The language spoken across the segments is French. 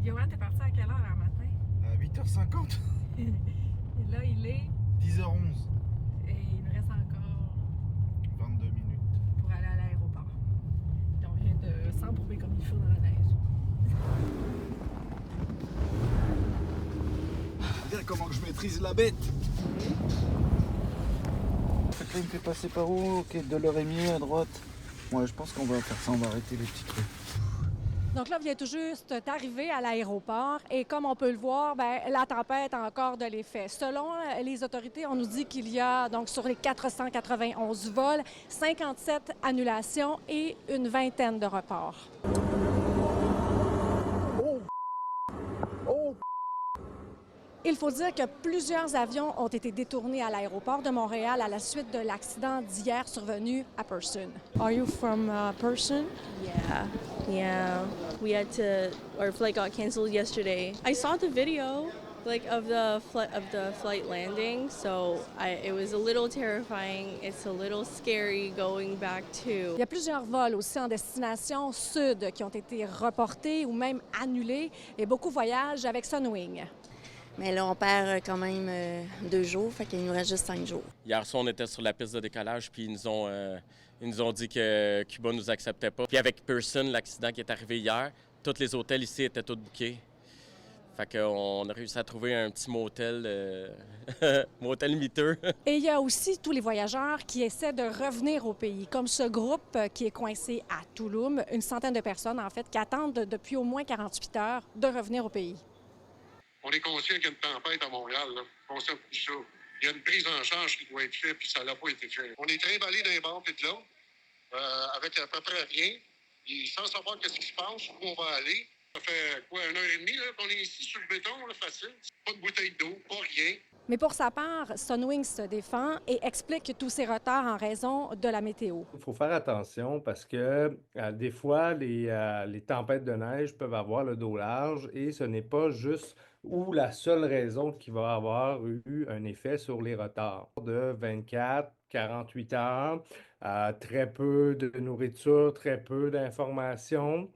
Johan, t'es parti à quelle heure un matin? À 8h50. Et là, il est... 10h11. Et il nous reste encore 22 minutes. pour aller à l'aéroport. Et on vient de s'embourber comme il faut dans la neige. Regarde comment je maîtrise la bête. Fait que là, il me fait passer par où? Ok, 2h30 à droite. Ouais, je pense qu'on va faire ça, on va arrêter les petits trucs. Donc là, on vient tout juste d'arriver à l'aéroport et comme on peut le voir, la tempête a encore de l'effet. Selon les autorités, on nous dit qu'il y a donc sur les 491 vols, 57 annulations et une vingtaine de reports. Il faut dire que plusieurs avions ont été détournés à l'aéroport de Montréal à la suite de l'accident d'hier survenu à Person. Are you from Person? Yeah. Our flight got canceled yesterday. I saw the video, of the flight landing, so it was a little terrifying. It's a little scary going back to. Il y a plusieurs vols aussi en destination sud qui ont été reportés ou même annulés et beaucoup voyagent avec Sunwing. Mais là, on perd quand même 2 jours, fait qu'il nous reste juste 5 jours. Hier soir, on était sur la piste de décollage, puis ils nous ont dit que Cuba nous acceptait pas. Puis avec Person, l'accident qui est arrivé hier, tous les hôtels ici étaient tous bookés. Fait qu'on a réussi à trouver un petit motel, motel miteux. Et il y a aussi tous les voyageurs qui essaient de revenir au pays, comme ce groupe qui est coincé à Tulum, une centaine de personnes en fait, qui attendent depuis au moins 48 heures de revenir au pays. On est conscient qu'il y a une tempête à Montréal, là. Conscient de tout ça. Il y a une prise en charge qui doit être faite, puis ça n'a pas été fait. On est trimballés d'un bord et de l'autre, avec à peu près rien, et sans savoir qu'est-ce qui se passe, où on va aller. Ça fait quoi, 1h30 là, qu'on est ici sur le béton, là, facile. Pas de bouteille d'eau, pas rien. Mais pour sa part, Sunwing se défend et explique tous ces retards en raison de la météo. Il faut faire attention parce que des fois, les tempêtes de neige peuvent avoir le dos large et ce n'est pas juste ou la seule raison qui va avoir eu un effet sur les retards. De 24, 48 heures, très peu de nourriture, très peu d'informations.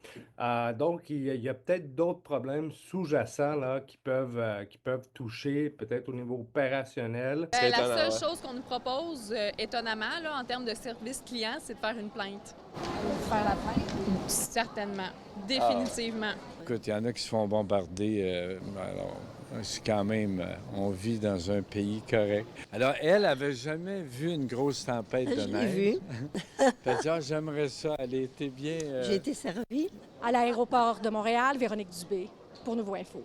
Donc, il y a peut-être d'autres problèmes sous-jacents là, qui peuvent toucher peut-être au niveau opérationnel. La seule chose qu'on nous propose, étonnamment, là, en termes de service client, c'est de faire une plainte. Faire la plainte? Certainement. Définitivement. Écoute, il y en a qui se font bombarder. Alors, c'est quand même, on vit dans un pays correct. Alors, elle avait jamais vu une grosse tempête de neige. Je l'ai vu. Elle dit, j'aimerais ça. Elle était bien. J'ai été servie. À l'aéroport de Montréal, Véronique Dubé, pour Nouveau Info.